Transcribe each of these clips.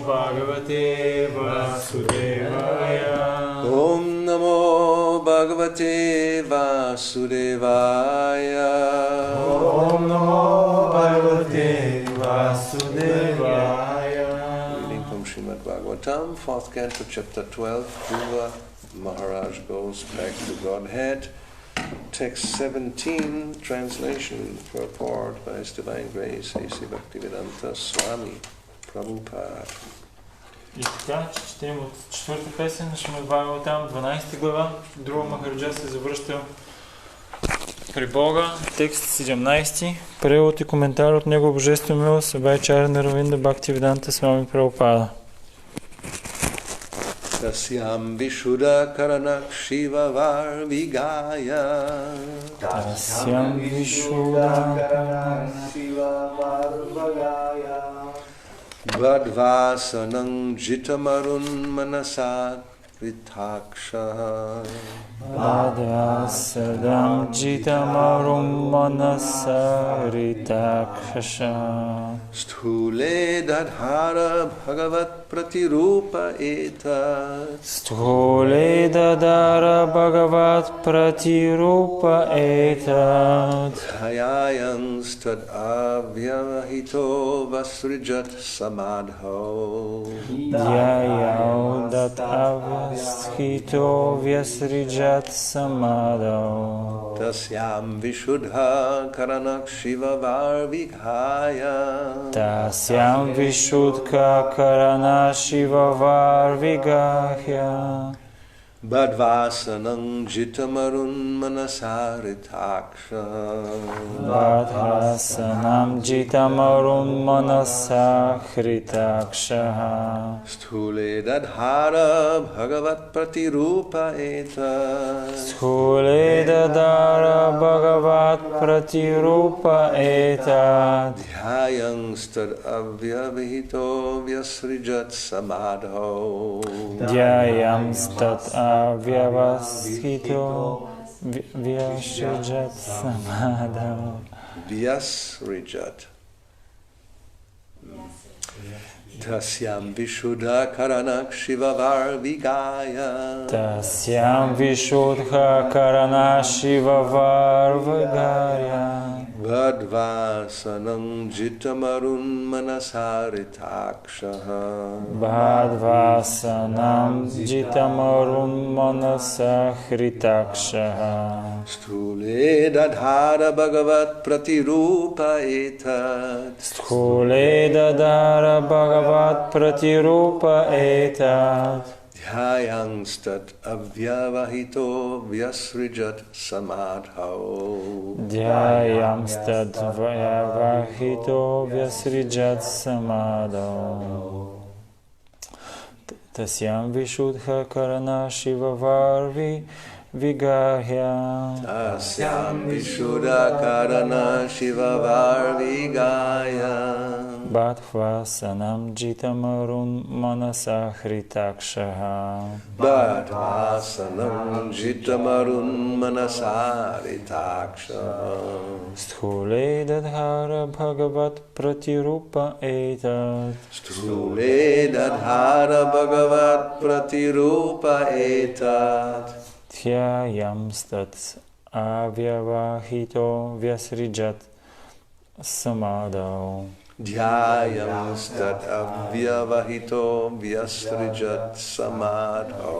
Bhagavate Vasudevaya. Om Namo Bhagavate Vasudevaya. Om Namo Bhagavate Vasudevaya. Reading from Srimad Bhagavatam, 4th Canto, Chapter 12, Dhruva Maharaj goes back to Godhead. Text 17, translation, purport by His Divine Grace, A.C. Bhaktivedanta Swami Prabhupada. И така, че четем от 4-та песен на Шримад Бхагаватам, 12 глава. Друга Махараджа се завръща при Бога. Текст 17. Превод и коментар от Него Божествена милост, Абайчаря Равинда Бхактивиданта Свами Прабхупада. Tasyam Vishuddha Karanakšiva Varvigaya. Tasyam Vishuddha Karanakšiva Varvigaya. Vadvasanam Jitamarun Manasa Kritaksha. Vadvasadam Jitamarum Manasa Ritaksha. Sthule Dadhara Bhagavat Pratirupa Etat. Sthule Dadhara Bhagavat Pratirupa Etat. Dhayayam stad avyavahito vasrijat samadho. Dhayau dat avyasthito vyasrijat samadho. Tasyam Vishuddha Karanakšiva Varvighaya. Tasyam Vishuddha Karanakšiva Varvigaya. Badvasanam Jitamarun Manasaritaksha. Vadhasanam Jitamarum Manasa Kritaksha. Sthule Dadhara Bhagavat Pratirupa Etat. Sthule Dadhara Bhagavat Pratirupa Etat. Dhyayam stad avyavahito vyasrijat samadho. Dhyayam stat avyavasthito vyasrijat samadho. Vyasrijat. Tasyam Vishuddha Karanakšiva Varvigaya. Tasyam Vishuddha Karanakšiva Varvigaya. Vadvasanam Jitamarun Manasaritaksha. Vadvasanam Jitamarum Manasa Kritaksha. Sthule Dadhara Bhagavat Pratirupa Etat. Sthule Dadhara Bhagavat Pratirupa Etat. Dhyayam stat avyavahito vyasrijat samadho. Dhyayam stat vyavahito vyasrijat samadho. Tasyam Vishuddha Karanakšiva Varvigaya. Tasyam Vishuddha Karanakšiva Varvigaya. Vadvasanam Jitamarum Manasa Kritaksha. Vadvasanam Jitamarun Manasaritaksha. Sthule Dadhara Bhagavat Pratirupa Etat. Sthule Dadhara Bhagavat Pratirupa Etat. Dhyayam stat avyavahito vyasrijat samadho. Dhyayam stat avyavahito vyasrijat samadho.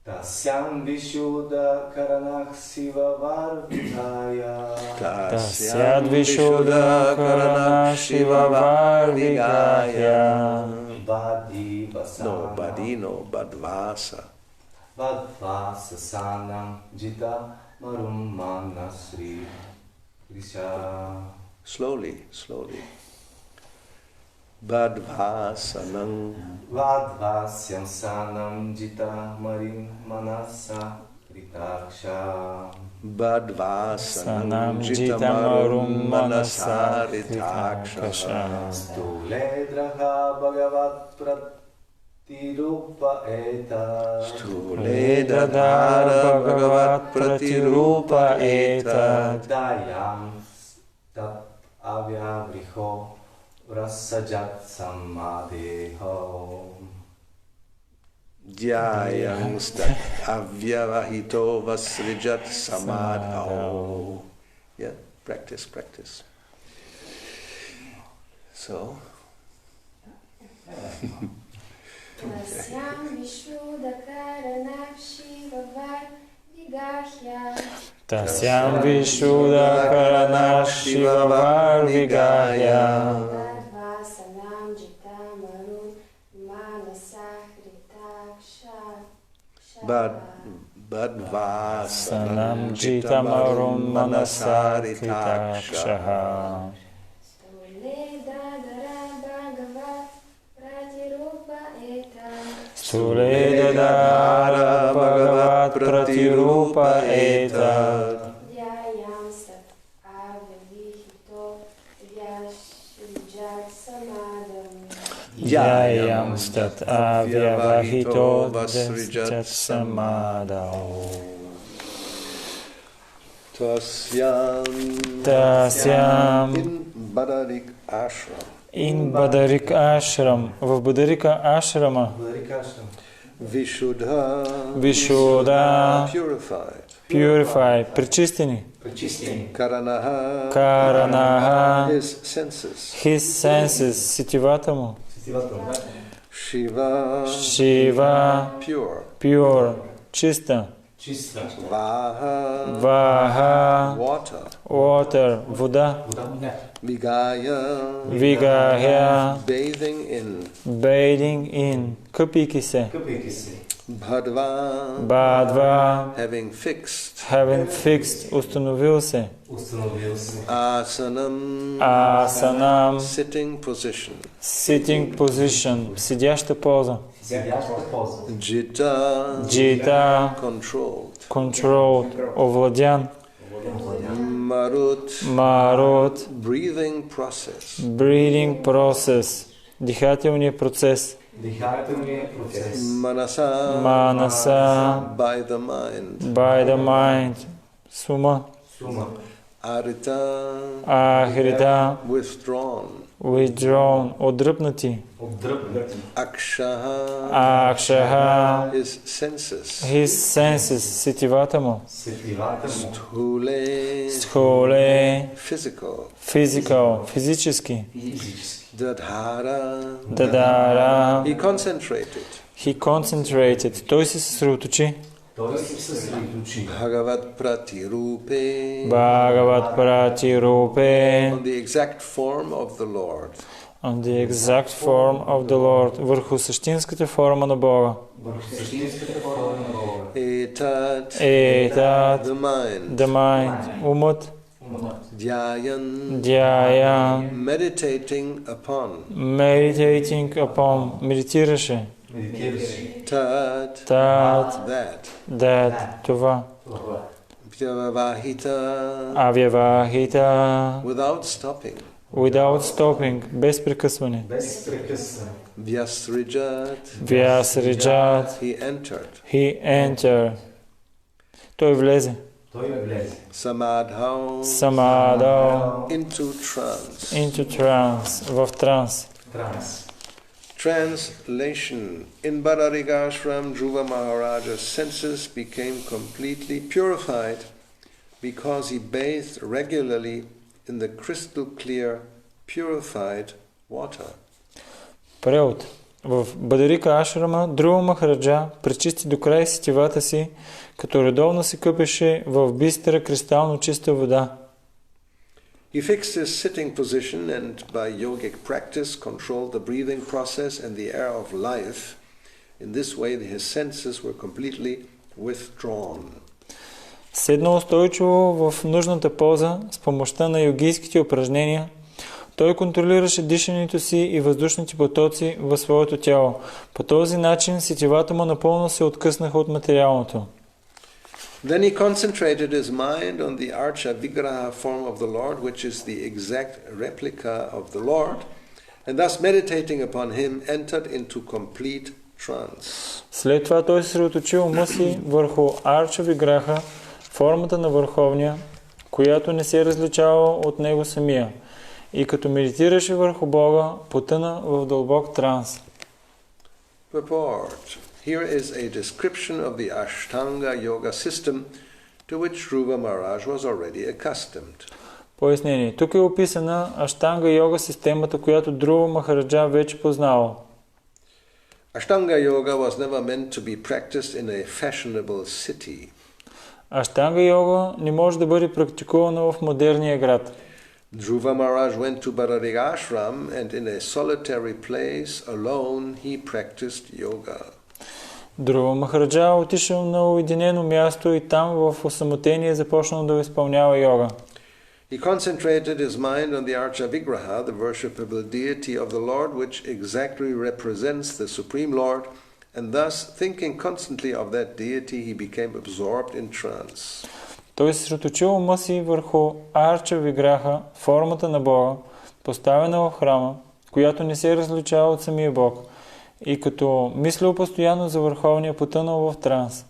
Tasyam Vishuddha Karanakšiva Varvigaya. Tasyad Vishuddha Karanakšiva Varvigaya. No, Badvasa. Vadvasanam Jitamarum Manasri Risha. Slowly. Badvasanam. Vadvasyam sanam Jitamarim Manasa Ritaksha. Badvasanam Jitamarum Manasaritaksha. Sthule Draha Bhagavat Pratirupa Etat. Sthule Dadhara Bhagavat Pratirupa Etat. Dhyayam Stat Avyavriho Rasajat Samadheho. Dhyayang stat avyavahito vasrijat samadho. Yeah, practice. So. Tasyam Vishuddhakaranam Shivavar Vigahya. Tasyam Vishuddhakaranam Shivavar Vigahya. Tadvasanam Jitamarum Manasahritakša. Badvasanam jitamarum manasaritakshaha. Suledadara Bhagavat Pratirupa Etad. Dhyayam sat avyavihito vyasrijat samadam. Dhyayam stat avyavahito vasrijat samadau. Tasyam in Badarik Ashram. In Badarik Ashram. В Бадарика Ашрама Вишуда Purify, причистени. Каранаха His senses, сетивата му. Shiva Pure, чиста. Vaha Water, вода. Vigahya Bathing in, къпейки се. Бадва having fixed, установил се. Asanam Sitting position, седяща поза. Jita Controlled, овладян. Marut breathing process, дихателния процес. Manasa by the mind, Suma. Ahriта withdrawn, отдръпнати. Акшаха his senses, сетивата му. Стхуле physical, физически. Дадара he concentrated, той се съсредоточи. Bhagavat Pratirupe on the exact form of the Lord, върху същинската форма на Бога. Etat the mind, умът. Dhyayan meditating upon, медитираше. Tat that, това. Avyavahita without stopping, без прекъсване. Vyasrijat he entered, той влезе. Samadho into trance, в транс. Translation. In Badarikashram, Dhruva Maharaja's senses became completely purified because he bathed regularly in the crystal clear, purified water. Превод. В Бадарика Ашрама Друва Махараджа пречисти до край сетивата си, като редовно се къпеше в бистра кристално чиста вода. He fixed his sitting position and by yogic practice controlled the breathing process and the air of life. In this way his senses were completely withdrawn. Седна устойчиво в нужната поза с помощта на йогийските упражнения. Той контролираше дишането си и въздушните потоци в своето тяло. По този начин сетивата му напълно се откъснаха от материалното. Then he concentrated his mind on the Archa-vigraha form of the Lord, which is the exact replica of the Lord, and thus meditating upon him entered into complete trance. След това той се съсредоточи ума си върху Арча-виграха, формата на Върховния, която не се различава от него самия. и като медитираше върху Бога, потъна в дълбок транс. Purport. Here is a description of the Ashtanga yoga system to which Dhruva Maharaj was already accustomed. Пояснение. Тук е описана Аштанга йога системата, която Друва Махараджа вече познавал. Ashtanga yoga was never meant to be practiced in a fashionable city. Аштанга йога не може да бъде практикувана в модерния град. Dhruva Maharaj went to Badarika ashram and in a solitary place alone he practiced yoga. Друва Махараджа отишъл на уединено място и там в осамотение започнал да изпълнява йога. He concentrated his mind on the Archa-vigраха, the worshipable deity of the Lord, which exactly represents the Supreme Lord, and thus, thinking constantly of that deity, he became absorbed in trance. Той се съсредоточил ума си върху Арча-виграха, формата на Бога, поставена в храма, която не се различава от самия Бог, и като мислил постоянно за върховния, потънал в транс.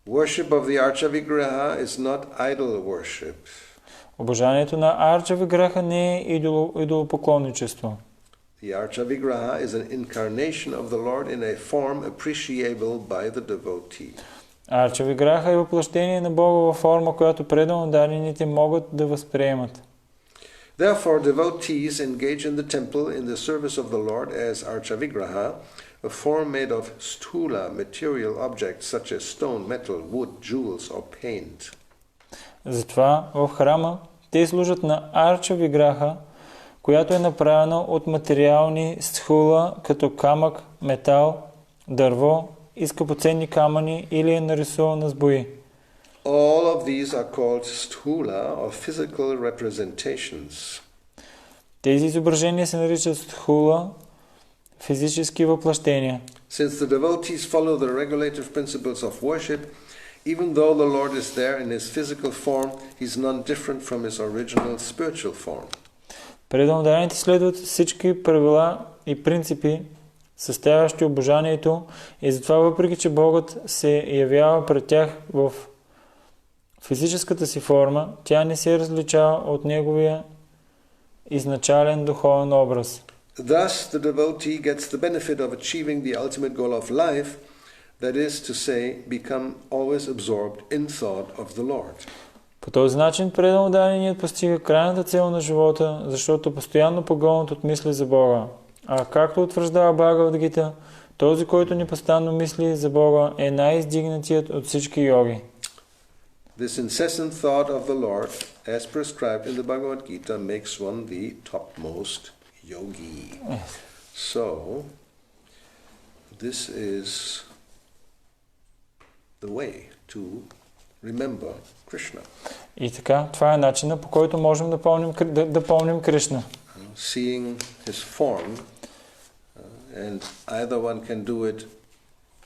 Worship of the Archa-vigраха is not idol worship. Обожанието на Арча-виграха не е идолопоклонничество. The Archa-vigраха is an incarnation of the Lord in a form appreciable by the devotee. Арча-виграха е въплъщение на Бога във форма, която преданно дадените могат да възприемат. Therefore, devotees engage in the temple in the service of the Lord as Archa-vigраха, a form made of sthula material objects such as stone, metal, wood, jewels or paint. Затова в храма те служат на Арча-виграха, която е направена от материални стхула, като камък, метал, дърво и скъпоценни камъни или е нарисувана с бои. All of these are called sthula or physical representations. Тези изображения се наричат стхула, физически въплъщения. Since the devotees follow the regulative principles of worship, even though the Lord is there in his physical form, he is none different from his original spiritual form. Преданно следват всички правила и принципи, съставящи обожанието, и затова въпреки, че Богът се явява пред тях в физическата си форма, тя не се различава от неговия изначален духовен образ. Thus, the devotee gets the benefit of achieving the ultimate goal of life, that is to say, become always absorbed in thought of the Lord. По този начин преданно даденият постига крайната цел на живота, защото постоянно погълнат от мисли за Бога. А както утвърждава Бхагавад Гита, този, който непостанно мисли за Бога, е най-издигнатият от всички йоги. This incessant thought of the Lord, as prescribed in the Bhagavad Gita, makes one the topmost yogi. Yes. So, this is the way to remember Krishna. И така, това е начинът, по който можем да помним Кришна. Seeing his form, and either one can do it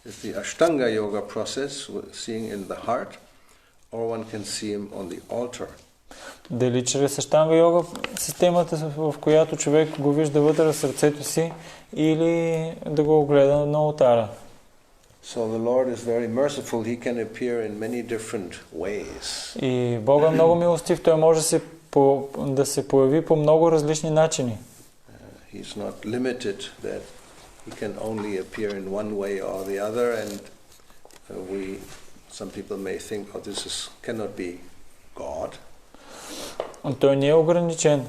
as the Ashtanga yoga process, seeing in the heart, or one can see him on the altar. Дали чрез Аштанга йога системата, в която човек го вижда вътре в сърцето си, или да го гледа на алтара. So the Lord is very merciful. He can appear in many different ways. И Бога е много милостив, той може да се появи по много различни начини. He's not limited that he can only appear in one way or the other, and some people may think, oh, this cannot be God. Той не е ограничен.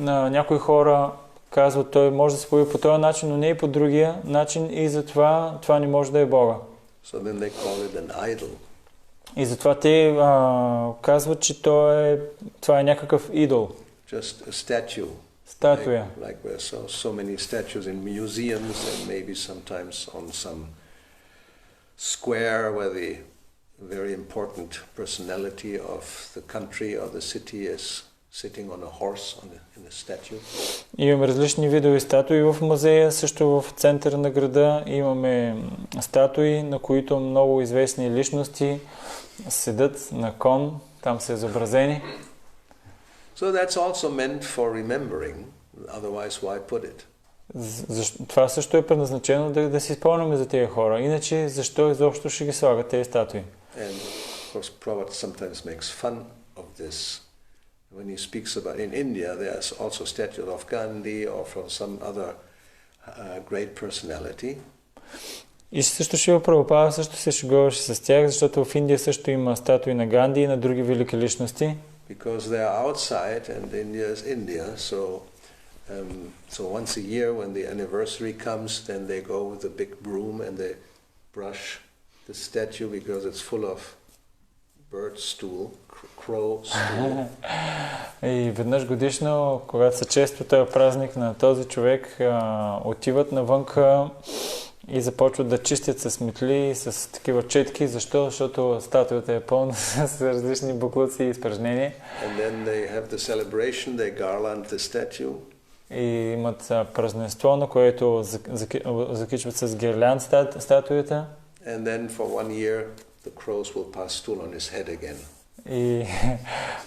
Някои хора казват, той може да се появи по този начин, но не и по другия начин, и затова това не може да е Бога. So then they call it an idol. И затова те казват, че това е някакъв идол. Just a statue. Статуя. Like we saw so many statues in museums and maybe sometimes on some square where the very important personality of the country or the city is sitting on a horse in a statue. Имаме различни видове статуи в музея, също в центъра на града имаме статуи, на които много известни личности седат на кон, там са изобразени. So that's also meant for remembering, otherwise why put it? Това също е предназначено да си спомняме за тези хора. Иначе защо изобщо ще ги слагат тези статуи? And of course Prabhupada sometimes makes fun of this when he speaks about in India, there's also statue of Gandhi or from some other great personality. И също Шрила Прабхупада също се шегуваше с тях, защото в Индия също има статуи на Ганди и на други велики личности. Because they are outside and India is India, so once a year when the anniversary comes, then they go with a big broom and they brush the statue because it's full of bird stool, crow stool. И веднъж годишно, когато се чества този празник на този човек, отиват навънка и започват да чистят с метли, с такива четки. Защо? Защото статуята е пълна с различни буклуци и изпражнения. And then they have the celebration, they garland the statue. И имат празненство, на което закичват с гирлянд статуята. And then for 1 year the crows will pass stool on his head again. И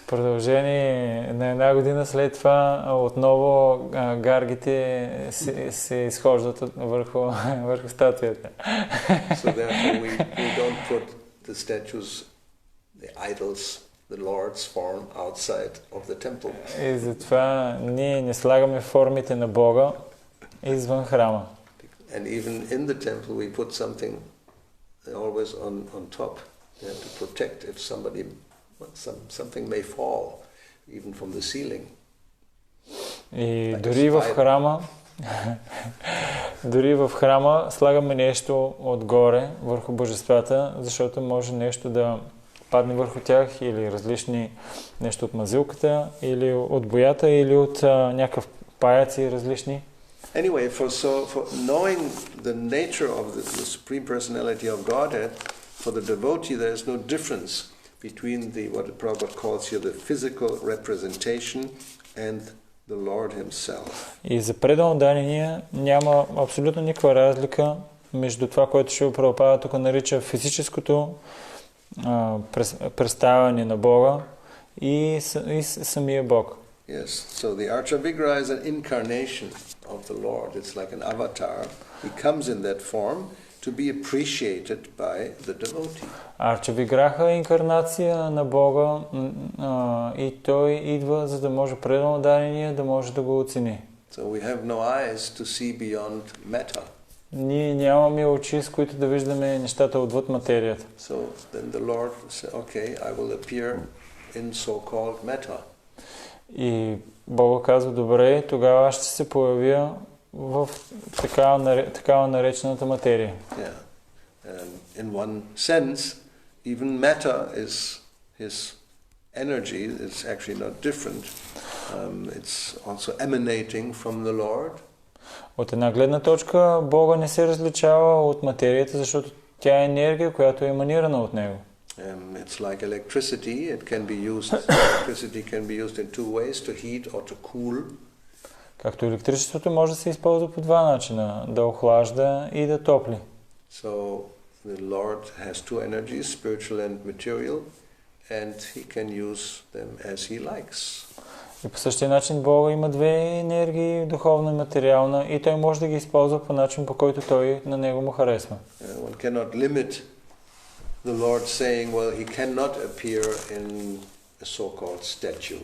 продължение на една година след това отново гаргите се изхождат върху статуята. So therefore we don't put the statues, the idols, the Lord's form outside of the temple. И затова ние не слагаме формите на Бога извън храма. And even in the temple we put something always on top to protect if something may fall even from the ceiling. И дори в храма слагаме нещо отгоре върху божествата, защото може нещо да падне върху тях или нещо от мазилката, или от боята, или от някакъв паяци различни. Anyway, for knowing the nature of the Supreme Personality of Godhead, for the devotee there is no difference between what Prabhupada calls here the physical representation and the Lord Himself. И за преданодания няма абсолютно никаква разлика между това, което Шрила Прабхупада тук нарича физическото представяне на Бога и самия Бог. Yes, so the Archa-виграха is an incarnation of the Lord. It's like an avatar. He comes in that form to be appreciated by the devotee. Арча-виграха е инкарнация на Бога и той идва, за да може преданодания да може да го оцени. So we have no eyes to see beyond matter. Ние нямаме очи, с които да виждаме нещата отвъд материята. So then the Lord said, okay, I will appear in so-called matter. И Бога казва, добре, тогава аз ще се появя в такава наречената материя. Yeah. And in one sense, even matter is his energy. It's actually not different. It's also emanating from the Lord. От една гледна точка, Бога не се различава от материята, защото тя е енергия, която е еманирана от него. It's like electricity. Electricity can be used in two ways, to heat or to cool. Както електричеството може да се използва по два начина, да охлажда и да топли. So the Lord has two energies, spiritual and material, and he can use them as he likes. И по същия начин Бога има две енергии, духовна и материална, и той може да ги използва по начин, по който той на него му харесва. One cannot limit the Lord saying, well, he cannot appear in a so-called statue.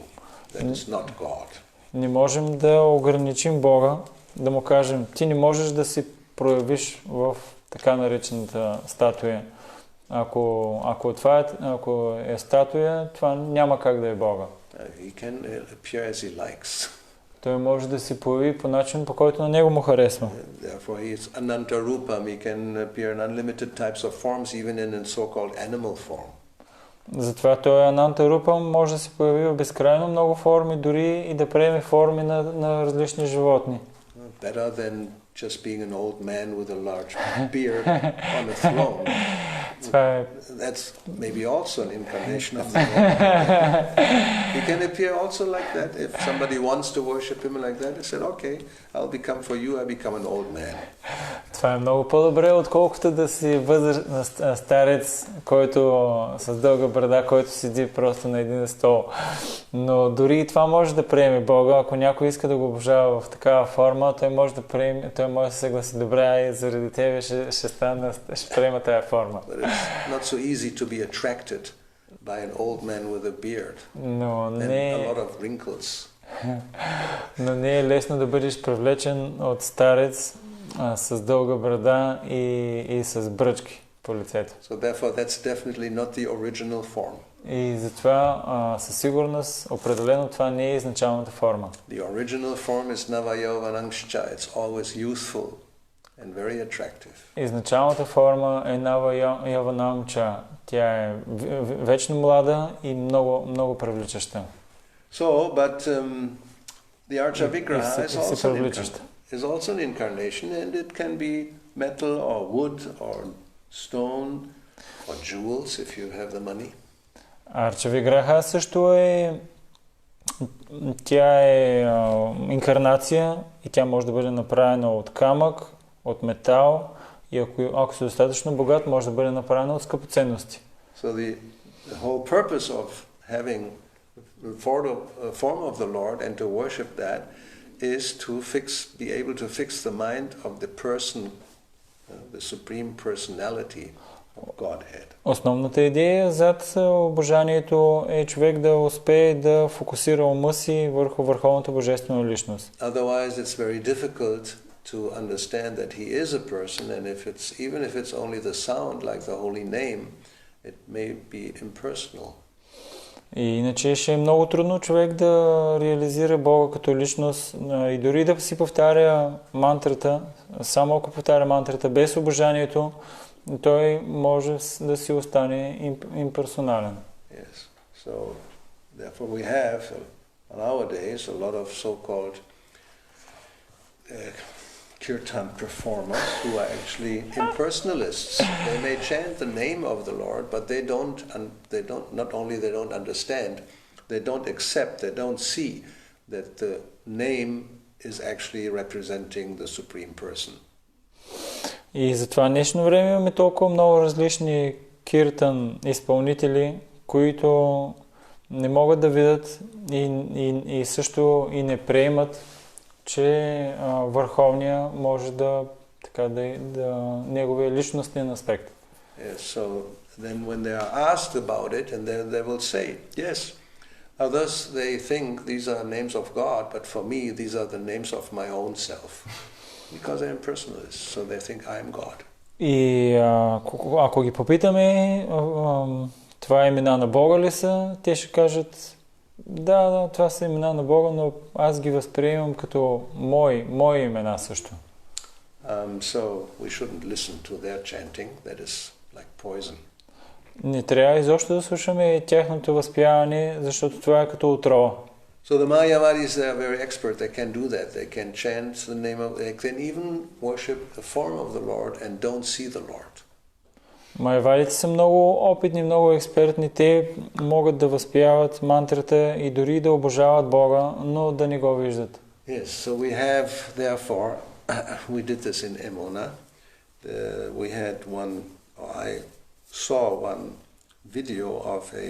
That is not God. Не можем да ограничим Бога, да му кажем, ти не можеш да се проявиш в така наречената статуя. Ако е статуя, това няма как да е Бога. He can appear as he likes. Той може да се появи по начин, по който на него му харесва. Therefore he is ananta rupam. He can appear in unlimited types of forms, even in so-called animal form. Затова той е ананта рупам, може да се появи в безкрайно много форми, дори и да приеме форми на различни животни. Better than just being an old man with a large beard on a throne. That's maybe also an incarnation of the Lord. He can appear also like that. If somebody wants to worship him like that, he said, okay, I'll become for you, I become an old man. Това е много по-добре, отколкото да си старец, който с дълга брада, който седи просто на един стол. Но дори и това може да приеме Бога. Ако някой иска да го обожава в такава форма, той може да се съгласи, добре, заради тебе ще приема тая форма. But it's not so easy to be attracted by an old man with a beard но and a не, lot of wrinkles. но не е лесно да бъдеш привлечен от старец с дълга брада и с бръчки по лицето. So therefore that's definitely not the original form. И затова със сигурност определено това не е изначалната форма. The original form is Nava-yauvanamscha. It's always youthful and very attractive. Изначалната форма е Нава-йаванамча. Тя е вечно млада и много, много привличаща. So, but the Archa-vigраха И is also an incarnation, and it can be metal or wood or stone or jewels if you have the money. Арча-виграха също е... Тя е инкарнация и тя може да бъде направена от камък, от метал и ако си достатъчно богат, може да бъде направена от скъпоценности. So the whole purpose of having the form of the Lord and to worship that is to be able to fix the mind of the person, the supreme personality of Godhead. Основната идея зад обожанието е човек да успее да фокусира ума си върху върховната божествена личност. Otherwise it's very difficult to understand that he is a person, and even if it's only the sound like the holy name, it may be impersonal. И иначе ще е много трудно човек да реализира Бога като личност и дори да си повтаря мантрата, само ако повтаря мантрата без обожанието, той може да си остане имперсонален. Yes. So therefore we have nowadays a lot of so-called kirtan performers who are actually impersonalists. They may chant the name of the Lord, but they don't not only they don't understand, they don't accept, they don't see that the name is actually representing the Supreme Person. И затова в днешно време имаме толкова много различни киртан изпълнители, които не могат да видят и също и не приемат, че върховния може да неговия личностен аспект. Yes, so then when they are asked about it, and they will say, yes, others they think these are names of God, but for me these are the names of my own self, because I am personalist, so they think I am God. И ако ги попитаме, това имена на Бога ли са, те ще кажат, да, това са имена на Бога, но аз ги възприемам като мои имена също. So we shouldn't listen to their chanting, that is like poison. Не трябва изобщо да слушаме тяхното възпяване, защото това е като отрова. So the Mayavadis, they are very expert, they can do that, they can chant the name of, they can even worship the form of the Lord and don't see the Lord. Майявадите са много опитни, много експертни. Те могат да възпяват мантрата и дори да обожават Бога, но да не го виждат. Yes, so we have, therefore, we did this in Emona. We had I saw one video of a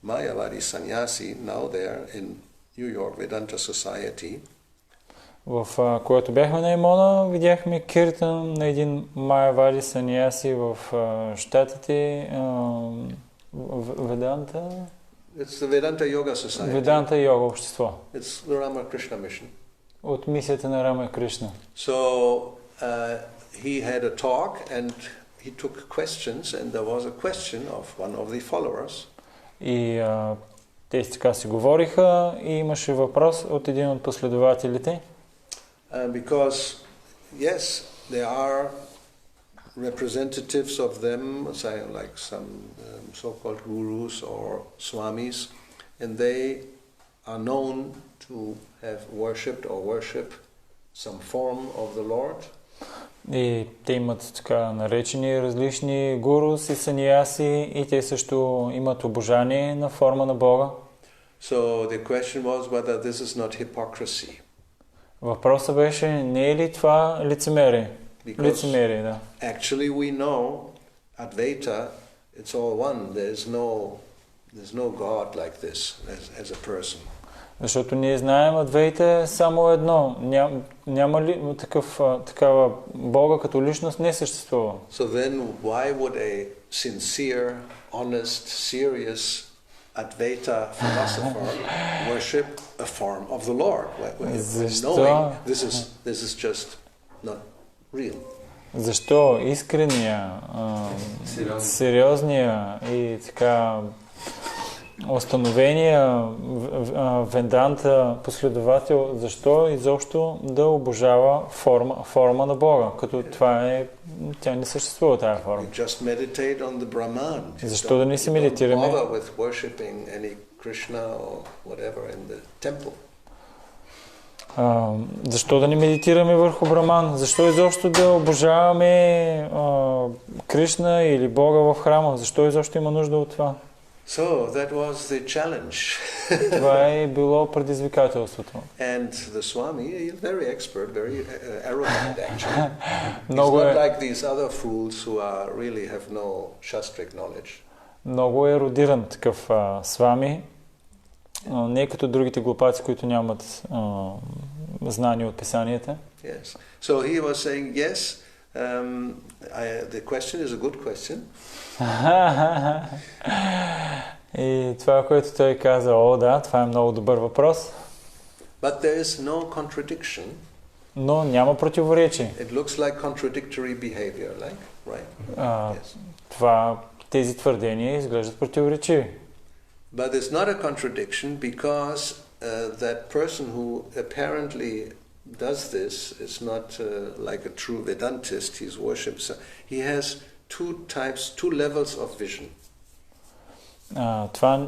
Mayavadi sannyasi now there in New York Vedanta Society. В което бяхме на Емона, видяхме киртан на един майявади саньяси в щатите Веданта. It's the Vedanta Yoga Society. Веданта йога общество. It's the Ramakrishna mission. От мисията на Рама Кришна. So he had a talk and he took questions, and there was a question of one of the followers. И те така си говориха и имаше въпрос от един от последователите. Because, yes, there are representatives of them, like some so-called gurus or swamis, and they are known to have worshipped or worship some form of the Lord. И те имат така наречени различни гурус и саньяси и те също имат обожание на форма на Бога. So the question was whether this is not hypocrisy. Въпросът беше, не е ли това лицемерие? Лицемерие, да. Actually we know Advaita, it's all one. There's no God like this as a person. Защото ние знаем, Адвейта е само едно. няма ли такава Бога като личност не съществува? So then why would a sincere, honest, serious Advaita philosopher worship a form of the Lord, knowing this is just not real? Защо искрения, сериозния и така установения Веданта последовател, защо изобщо да обожава форма на Бога, като тя не съществува тая форма. Защо да не си медитираме? Защо да не медитираме върху Браман? Защо изобщо да обожаваме Кришна или Бога в храма? Защо изобщо има нужда от това? So that was the challenge. Това е било предизвикателството. And the Swami, he is very expert, very arrogant actually. He's not like these other fools who really have no shastric knowledge. Много е ерудиран такъв Свами, не е като другите глупаци, които нямат знания от писанията. Yes. So he was saying yes. The question is a good question. И това, което той каза, да, това е много добър въпрос. But there is no contradiction. Но няма противоречие. It looks like contradictory behavior, right? Yes. Тези твърдения изглеждат противоречиви. But it's not a contradiction because that person who apparently does this is not like a true Vedantist. He's worships. He has two levels of vision. Това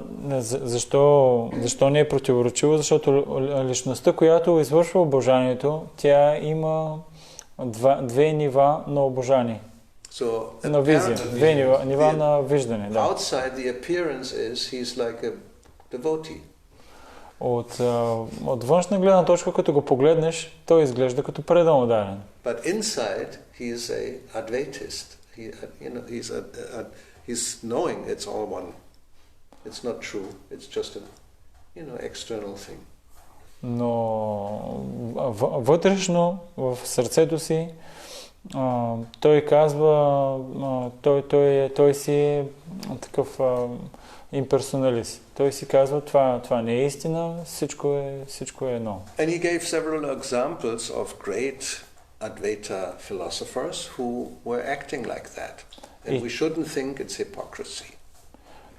защо не е противоречиво? Защото личността, която извършва обожанието, тя има две нива на обожание. На визия. Две нива на виждане. Да. Outside the appearance is he's like a devotee. От външна гледна точка, като го погледнеш, той изглежда като предан ударен. But inside he is a Advaitist. He's knowing it's all one. It's not true. It's just a external thing. Но вътрешно в сърцето си той казва, той си е такъв имперсоналист. Той си казва, това не е истина, всичко е едно. And he gave several examples of great Advaita philosophers who were acting like that. And we shouldn't think it's hypocrisy.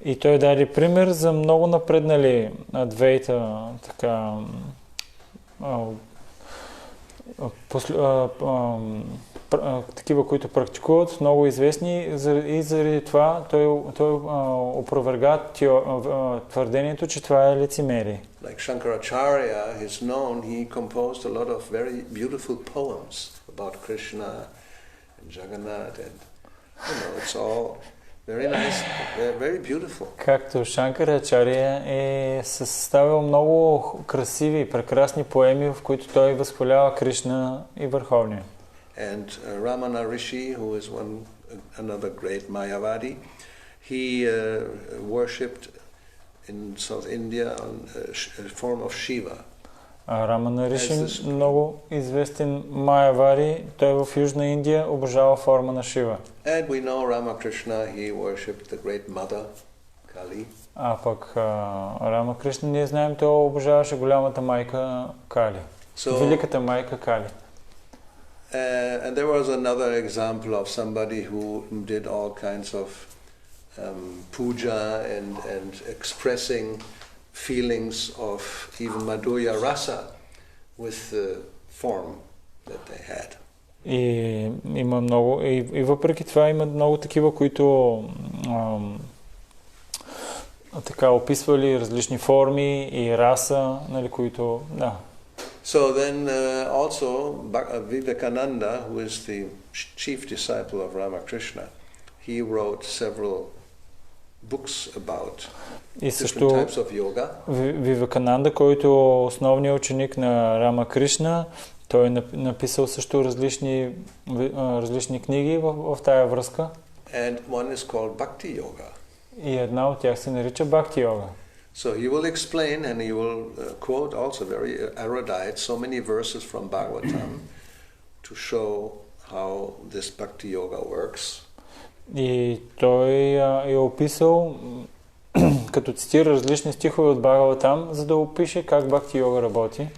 И той даде пример за много напреднали Адвейта, така такива, които практикуват, много известни, и заради това той опроверга твърдението, че това е лицемерие. Like Shankaracharya is known, he composed a lot of very beautiful poems about Krishna and Jagannath, and it's all very nice, very beautiful. Както Шанкарачария е съставил много красиви и прекрасни поеми, в които той възхвалява Кришна и Върховния. And Ramana Rishi, who is another great Mayavadi, he worshipped in South India on a form of Shiva. Рамана Риши, много известен Майявади, той в Южна Индия обожава форма на Шива. And we know Ramakrishna, he worshipped the great mother, Kali. А пък Рамакришна, ние знаем, той обожаваше голямата майка Кали. Великата майка Кали. And there was another example of somebody who did all kinds of puja and expressing feelings of even Madhurya Rasa with the form that they had. И има много, и въпреки това има много такива, които така описвали различни форми и раса, нали, които, да. So then also Vivekananda, who is the chief disciple of Ramakrishna, he wrote several books about different types of yoga. Вивекананда, който е основният ученик на Рамакришна, той е написал също различни книги в тая връзка. And one is called Bhakti yoga. И една от тях се нарича Бхакти йога. So he will explain and he will quote also very erudite so many verses from Bhagavatam to show how this bhakti yoga works. И той е описал, като цитира различни стихове от Бхагаватам, за да опише как бхакти йога работи.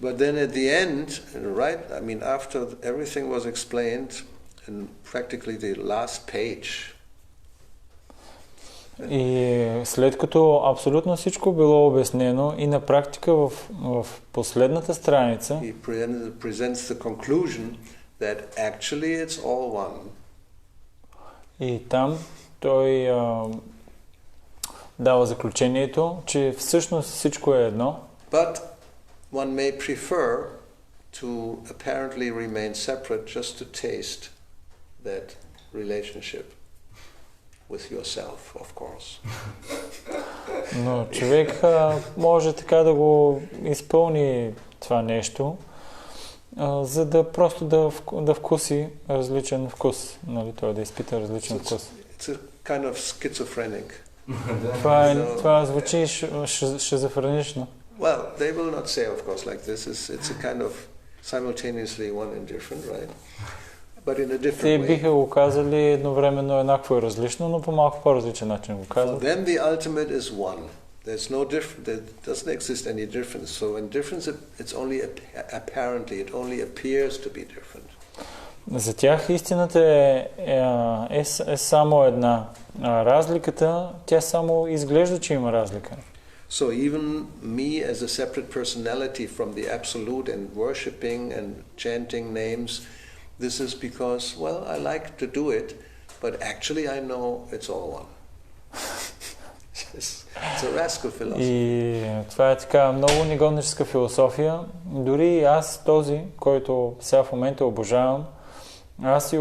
But then at the end, right, I mean, after everything was explained, in practically the last page. И след като абсолютно всичко било обяснено и на практика в последната страница, He presents the conclusion that actually it's all one. и там той дава заключението, че всъщност всичко е едно. But one may prefer to apparently remain separate just to taste that relationship with yourself, of course. Но човек може така да го изпълни това нещо, за да просто да вкуси различен вкус, нали, той да изпита различен вкус. It's a kind of schizophrenic. Това звучи шизофренично. Well, they will not say, of course, like this. It's a kind of simultaneously one and different, right? But in a different Те way. биха го казали едновременно еднакво и различно, но по малко по-различен начин го казват. Then the ultimate is one. There's no difference. There doesn't exist any difference. So in difference, it's only apparently. It only appears to be different. За тях истината е само една. А разликата, тя само изглежда, че има разлика. So even me as a separate personality from the Absolute and worshipping and chanting names, this is because, well, I like to do it, but actually I know it's all one. It's a rascal philosophy. И това е така много негодническа философия. Дори и аз, този, който сега в момента обожавам, аз и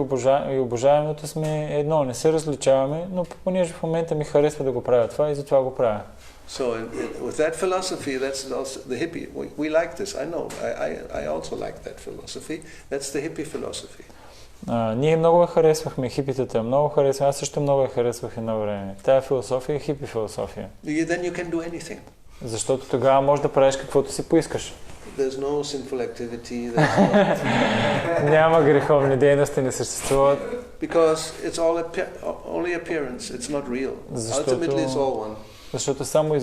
обожаемото сме едно, не се различаваме, но понеже в момента ми харесва да го правя това и затова го правя. So with that philosophy, that's also the hippie. We like this. I know. I also like that philosophy. That's the hippie philosophy. Ние много я харесвахме, хипитата. Много харесвах. Аз също много я харесвах едно време. Тая философия е хипи философия. Then you can do anything. Защото тогава можеш да правиш каквото си поискаш. There's no sinful activity. Няма греховни дейности, не съществуват. Because it's all only appearance. It's not real. Ultimately, it's all one. Защото само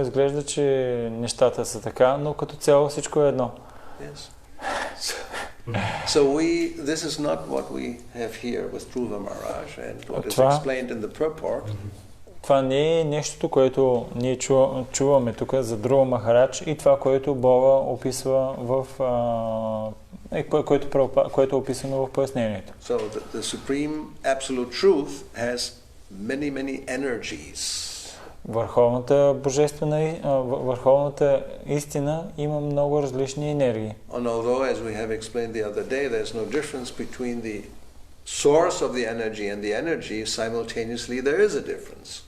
изглежда, че нещата са така, но като цяло всичко е едно. Yes. So this is not what we have here with Dhruva Maharaj and what is explained in the purport. Това не е нещото, което ние чуваме тук за Dhruva Maharaj и това, което Бога описва което е описано в пояснението. So the supreme absolute truth has many energies. Върховната истина има много различни енергии. And although, as we have explained the other day, there's no difference between the source of the energy and the energy, simultaneously there is a difference.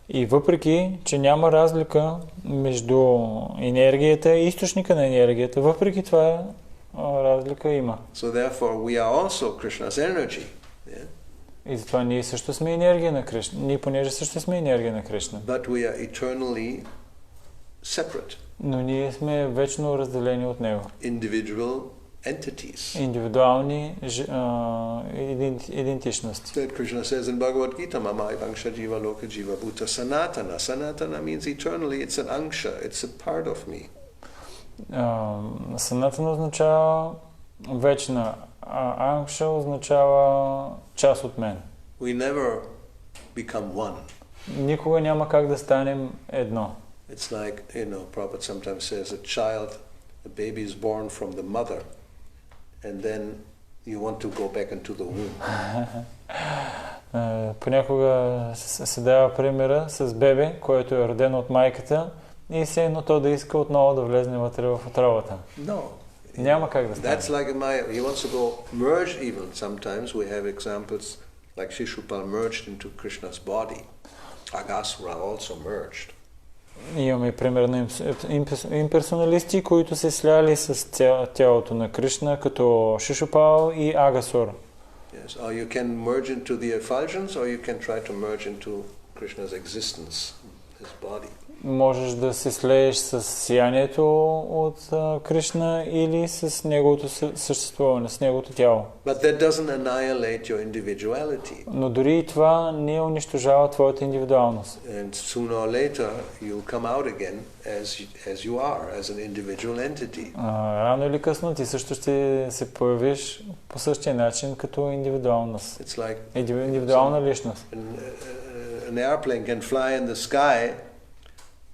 И въпреки, че няма разлика между енергията и източника на енергията, въпреки това разлика има. So therefore we are also Krishna's energy. Yeah? И затова ние също сме енергия на Кришна. Ние понеже също сме енергия на Кришна. But we are eternally separate. Но ние сме вечно разделени от него. Individual entities. Индивидуални идентичности. That Krishna says in Bhagavad Gita, Mama Vangsha Jiva Loka Jiva Bhuta Sanatana. Sanatana means eternally. It's an angsha. It's a part of me. Санатана означава вечна. Ангша означава част от мен. We never become one. Никога няма как да станем едно. It's like, Prabhupada sometimes says a baby is born from the mother, and then you want to go back into the womb. Понякога се дава примера с бебе, който е родено от майката и все едно то да иска отново да влезне вътре в отровата. No. Няма как да стане. That's like he wants to go merge even. Sometimes we have examples like Shishupal merged into Krishna's body. Aghasura also merged. Имаме примерно имперсоналисти, които се сляли с тялото на Кришна, като Шишупал и Агасур. Yes, or you can merge into the effulgence, or you can try to merge into Krishna's existence, his body. Можеш да се слееш с сиянието от Кришна или с неговото съществуване, с неговото тяло. But that doesn't annihilate your individuality. Но дори и това не унищожава твоята индивидуалност. And sooner or later you'll come out again as you are, as an individual entity. Рано или късно ти също ще се появиш по същия начин като индивидуалност. It's like Индивидуална личност. an airplane can fly in the sky,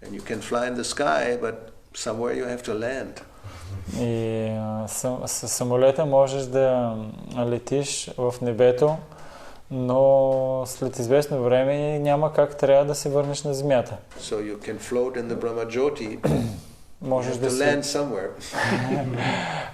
and you can fly in the sky, but somewhere you have to land. И с самолета можеш да летиш в небето, но след известно време няма как, трябва да се върнеш на земята. So you can float in the Brahma-jyoti, Можеш да land somewhere.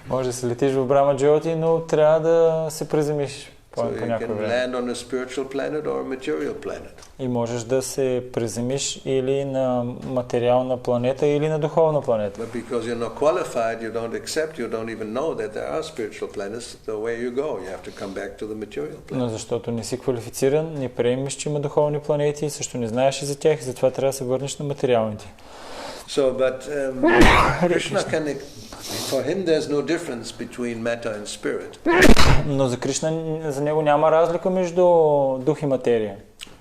Може да се летиш в Брама-джоти, но трябва да се приземиш по So you някое can време. land on a spiritual planet or a material planet. И можеш да се приземиш или на материална планета, или на духовна планета. But because you're not qualified, you don't accept, you don't even know that there are spiritual planets. The way you go, you have to come back to the material Но planet. защото не си квалифициран, не приемеш, че има духовни планети, също не знаеш и за тях, и затова трябва да се върнеш на материалните. So, but Krishna can, for him there's no difference between matter and spirit. Но за Кришна, за него няма разлика между дух и материя.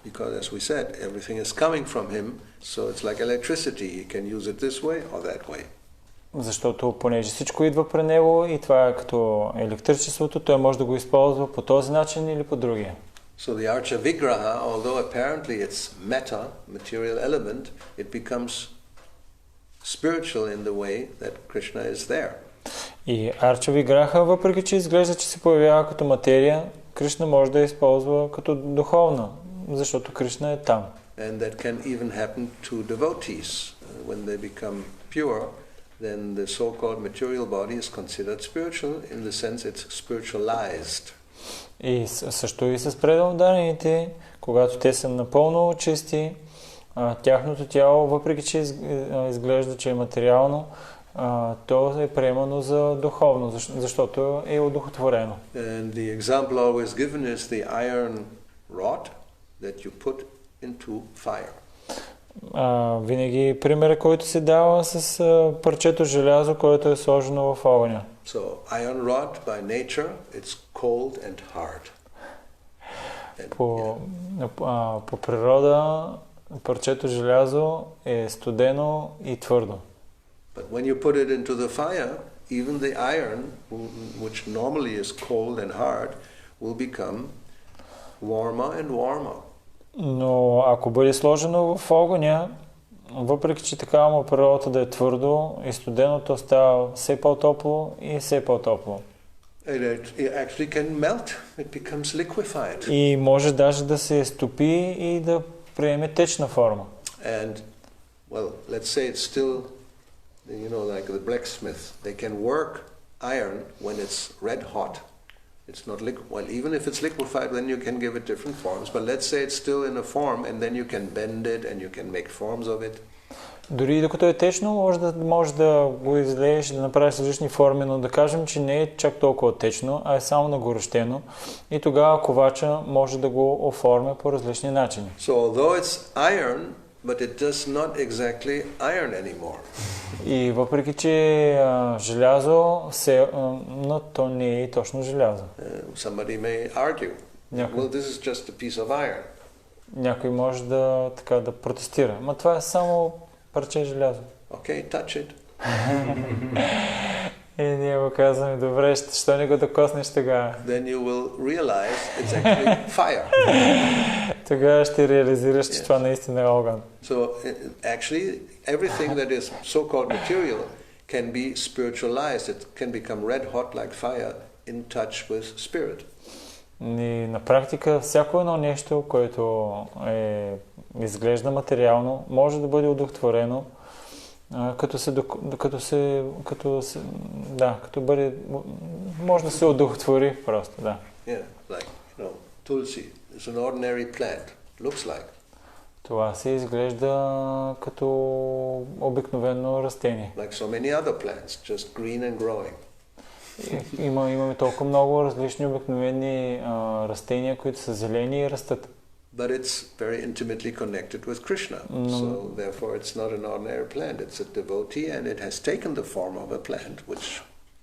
Because as we said, everything is coming from him, so it's like electricity. He can use it this way or that way. Защото понеже всичко идва при него и това е като електричеството, той може да го използва по този начин или по другия. So the Archa-виграха, although apparently it's matter, material element, it becomes spiritual in the way that Krishna is there. И Арча-виграха, въпреки че изглежда, че се появява като материя, Кришна може да я използва като духовна, защото Кришна е там. And that can even happen to devotees. When they become pure, then the so-called material body is considered spiritual in the sense it's spiritualized. И също и с преданните, когато те са напълно чисти, тяхното тяло, въпреки че изглежда, че е материално, то е приемано за духовно, защото е одухотворено. And the example always given is the iron rod that you put into fire. Винаги примерът, който се дава с парчето желязо, което е сложено в огъня. So iron rod by nature, it's cold and hard. По природа парчето желязо е студено и твърдо. But when you put it into the fire, even the iron, which normally is cold and hard, will become warmer and warmer. Но ако бъде сложено в огъня, въпреки че такава му природата да е твърдо и студено, то става все по-топло и все по-топло. It actually can melt. It becomes liquefied. И може даже да се стопи и да приеме течна форма. And, well, let's say it's still, you know, like the blacksmith. They can work iron when it's red hot. It's not liquid. Well, even if it's liquefied, then you can give it different forms. But let's say it's still in a form, and then you can bend it, and you can make forms of it. Дори докато е течно, може да го излееш и да направиш различни форми, но да кажем, че не е чак толкова течно, а е само нагорещено. И тогава ковача може да го оформя по различни начини. So although it's iron, but it does not exactly iron anymore. И въпреки, че желязо, но то не е точно желязо. Somebody may argue, well, this is just a piece of iron. Някой може да протестира. Ма това е само парче желязо. Okay, touch it. И ние му казваме, добре, що не го докоснеш тогава? Then you will realize it's actually fire. Тогава ще реализираш, че това наистина е огън. So actually everything that is so-called material can be spiritualized. It can become red hot like fire in touch with spirit. И на практика всяко едно нещо, което изглежда материално, може да бъде одухотворено, може да се одухотвори просто, да. Yeah, like, you know, tulsi is an ordinary plant. Looks like. Това се изглежда като обикновено растение. Like so many other plants, just green and growing. Имаме толкова много различни обикновени растения, които са зелени и растат. but it's very intimately connected with Krishna. So therefore it's not an ordinary plant, it's a devotee, and it has taken the form of a plant, which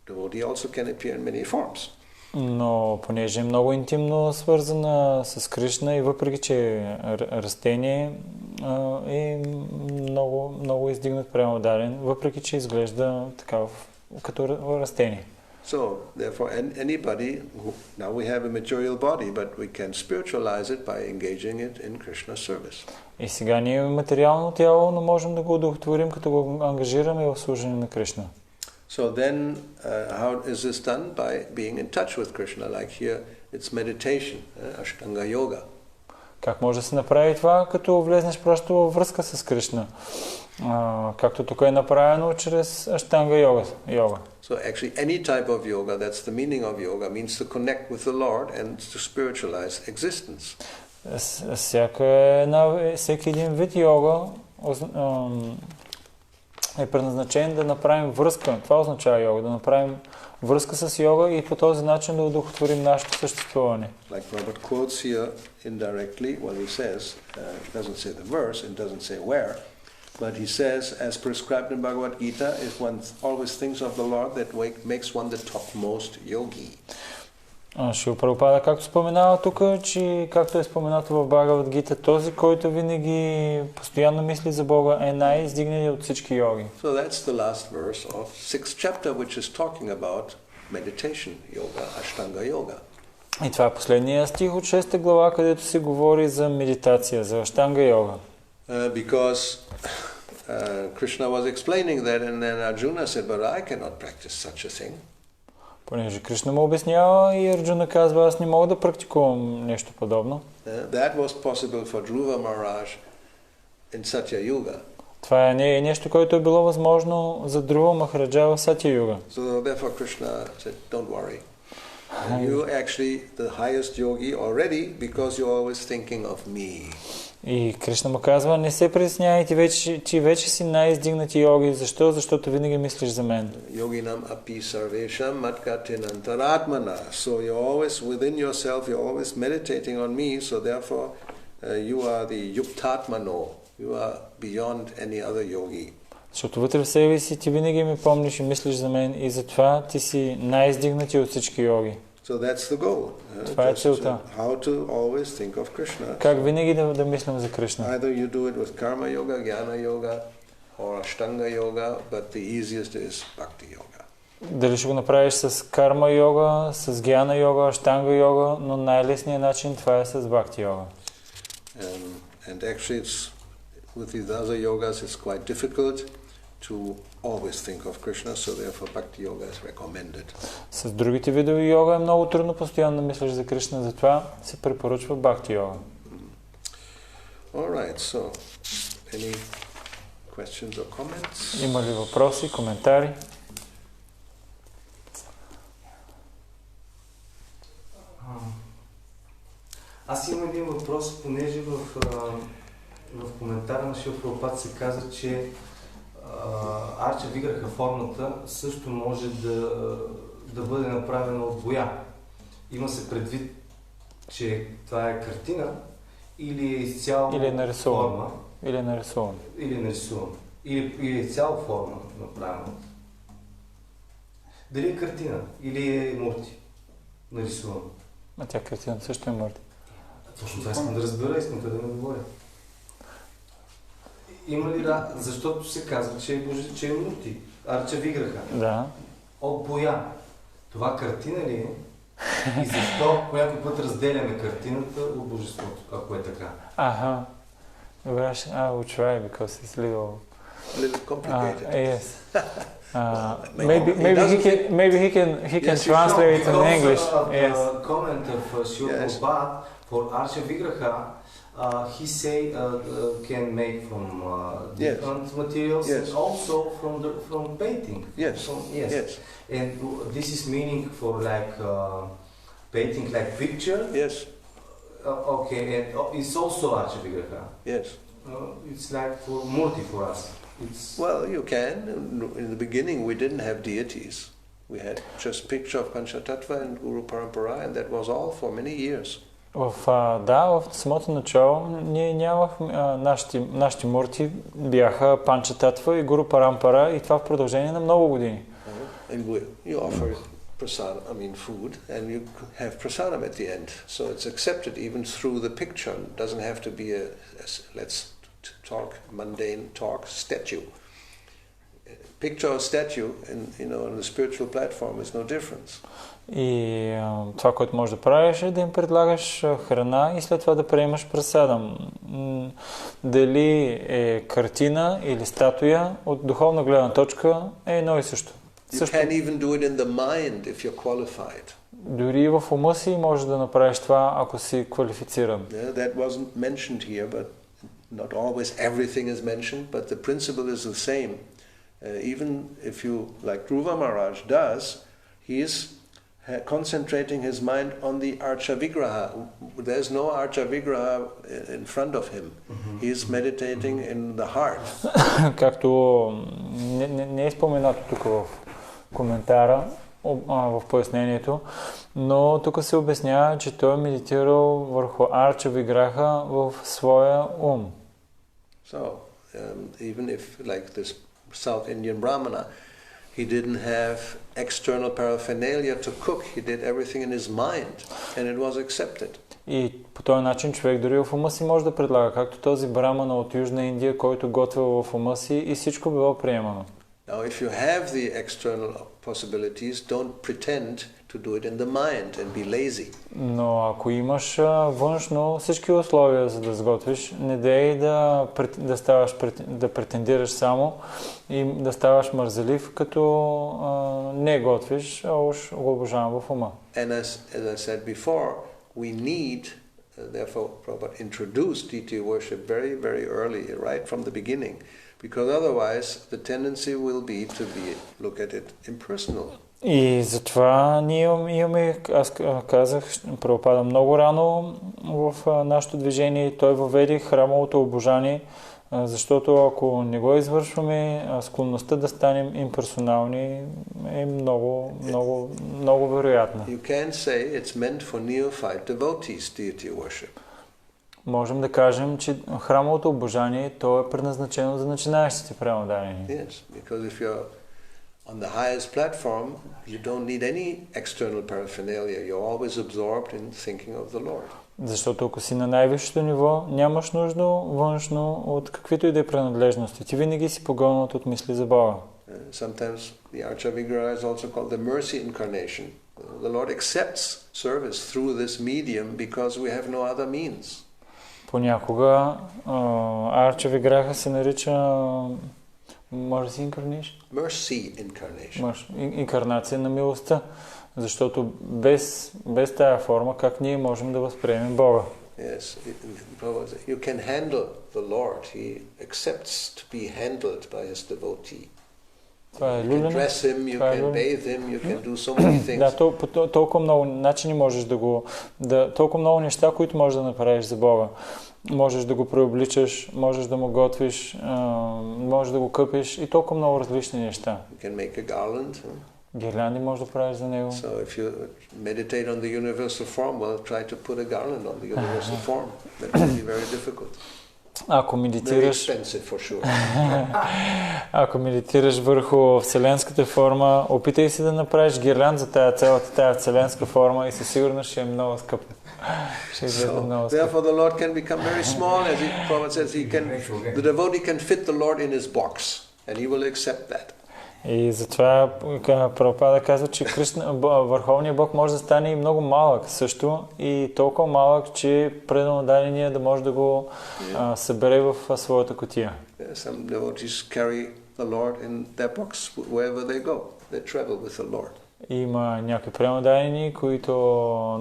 devotee also can appear in many forms. Но понеже е много интимно свързана с Кришна и въпреки, че е растение, е много издигнат, прямо даден, въпреки, че изглежда така като растение. So, therefore, anybody who, now we have a material body, but we can spiritualize it by engaging it in Krishna's service. И сега ние имаме материално тяло, но можем да го удовлетворим, като го ангажираме в служене на Кришна. So then, how is this done? By being in touch with Krishna, like here, it's meditation, Ashtanga yoga. Как може да се направи това, като влезнеш просто във връзка с Кришна? Както тук е направено чрез Аштанга йога. So actually any type of yoga, that's the meaning of yoga, means to connect with the Lord and to spiritualize existence. Всеки един вид йога е предназначен да направим връзка. Това означава йога, да направим връзка с йога и по този начин да удовлетворим нашето съществуване. Like Robert quotes here indirectly, well he says, it doesn't say the verse, it doesn't say where, but he says, as prescribed in Bhagavad Gita, if one always thinks of the Lord, that makes one the topmost yogi. Шрила Прабхупада, както споменава тук, че както е споменато в Бхагавад Гита, този, който винаги постоянно мисли за Бога, е най-издигнат от всички йоги. So that's the last verse of 6th chapter, which is talking about meditation yoga, Ashtanga yoga. И това е последния стих от 6 глава, където се говори за медитация, за Аштанга йога. Because Krishna was explaining that, and then Arjuna said, but I cannot practice such a thing. Понеже Кришна му обяснява и Арджуна казва, аз не мога да практикувам нещо подобно. That was possible for Dhruva Maharaj in Satya Yuga. Това е нещо, което е било възможно за Друва Махараджа в Сатя Юга. So therefore Krishna said, don't worry. You're actually the highest yogi already because you're always thinking of me. И Кришна му казва, не се притеснявай, ти вече си най-издигнати йоги. Защо? Защото винаги мислиш за мен. Yoginam api sarvesham matkatinantaratmana. So you're always within yourself, you're always meditating on me, so therefore you are the yuktatmano. You are beyond any other yogi. Защото вътре в себе си ти винаги ме помниш и мислиш за мен и затова ти си най-издигнати от всички йоги. So that's the goal. Това е целта. How to always think of Krishna. Как винаги да мислим за Кришна. Either you do it with karma yoga, jnana yoga, or ashtanga yoga, but the easiest is bhakti yoga. Дали ще го направиш с карма йога, с гьяна йога, аштанга йога, но най-лесният начин това е с бхакти йога. And actually it's with these other yogas it's quite difficult to always think of Krishna, so therefore bhakti yoga is recommended. С другите видове йога е много трудно постоянно да мислиш за Кришна, затова се препоръчва бхакти йога. All right, so any questions or comments? Има ли въпроси, коментари? Аз имам един въпрос, понеже в коментара на Шрила Прабхупада се каза, че Арча-виграха формата също може да бъде направена от боя. Има се предвид, че това е картина или е изцяло форма. Или е нарисуван. Или е цяло форма направена. Дали е картина или е мурти нарисувана? А тя картина също е мурти. Точно това искам да разбера, искам да не говоря. Има ли защото се казва, че е мурти, Арча-виграха. Да. От боя. Това картина ли е? И защо по някой път разделяме картината от божеството, ако е така? Аха. Добре, I will try because it's a little complicated. Yes. Maybe he can translate it in English. Yes. The comment of Srila Prabhupada for Archa-vigraha, he say can make from different materials, and also from painting. Yes. Yes. And this is meaning for like painting like picture. Yes. Okay, and it's also Archa-vigraha. Yes. It's like for murti for us. Well, you can. In the beginning, we didn't have deities. We had just picture of Panchatattva and Guru Parampara, and that was all for many years. В самото начало ние нямахме, нашите мурти бяха Панча Татва и Гуру Парампара и това в продължение на много години. And you offer food, and you have prasadam at the end. So it's accepted even through the picture. It doesn't have to be a let's talk, mundane talk, statue. Picture or statue on the spiritual platform is no difference. И това, което можеш да правиш, е да им предлагаш храна и след това да приемаш прасадам. Дали е картина или статуя, от духовна гледна точка е едно и също. You can even do it in the mind if you're qualified. Дори в ума си можеш да направиш това, ако си квалифициран. That wasn't mentioned here, but not always everything is mentioned, but the principle is the same. Even if you, like Dhruva Maharaj does, he is concentrating his mind on the Archa-vigraha. There's no Archa-vigraha in front of him. He is meditating in the heart. Както не е споменато тук в коментара, в пояснението, но тук се обяснява, че той е медитирал върху Арча-виграха в своя ум. So, even if, like this South Indian Brahmana, he didn't have external paraphernalia to cook. He did everything in his mind, and it was accepted. И по този начин човек дори в ума си може да предлага, както този брамана от Южна Индия, който готвил в ума си и всичко било приемано. Now, if you have the external possibilities, don't pretend to do it in the mind and be lazy. Но ако имаш външно всички условия за да сготвиш, не дей да ставаш да претендираш само и да ставаш мързелив, като не готвиш, а уж го обожавам в ума. And as I said before, we need therefore Prabhupada introduced deity worship very, very early, right from the beginning. Because otherwise the tendency will be to look at it impersonal. И затова ние имаме, аз казах, Прабхупада много рано в нашето движение, той въведе храмовото обожание, защото ако не го извършваме, склонността да станем имперсонални е много, много, много вероятна. You can say it's meant for neophyte devotees, deity worship. Можем да кажем, че храмовото обожание то е предназначено за начинаещите преданни. Yes, because if you're on the highest platform, you don't need any external paraphernalia. You're always absorbed in thinking of the Lord. Защото ако си на най-висшето ниво, нямаш нужда външно от каквито и да е принадлежности. Ти винаги си погълнат от мисли за Бога. Sometimes the Archa-vigраха is also called the mercy incarnation. The Lord accepts service through this medium because we have no other means. Понякога Арча-виграха се нарича Mercy Incarnation. Mercy incarnation. Инкарнация на милостта. Защото без тая форма, как ние можем да възприемем Бога? Yes, you can handle the Lord. He accepts to be handled by his devotee. You can dress him, you can bathe him, you can do so many things. Да, толкова много начини можеш толкова много неща, които можеш да направиш за Бога. Можеш да го преобличаш, можеш да му готвиш, можеш да го къпиш и толкова много различни неща. You can make a garland. Гирлянди можеш да правиш за него. So if you meditate on the universal form, well, try to put a garland on the universal form. That will be very difficult. Ако медитираш, very expensive for sure. Ако медитираш върху вселенската форма, опитай се да направиш гирлянд за тая вселенска форма и със сигурност ще е много скъпо. Therefore the Lord can become very small, as Prabhupada says, the devotee can fit the Lord in his box, and he will accept that. И затова Прабхупада казва, че Върховният Бог може да стане и много малък също, и толкова малък, че преднададения да може да го събере в своята кутия. Some devotees carry the Lord in their box wherever they go. They travel with the Lord. Има някакви преданни, които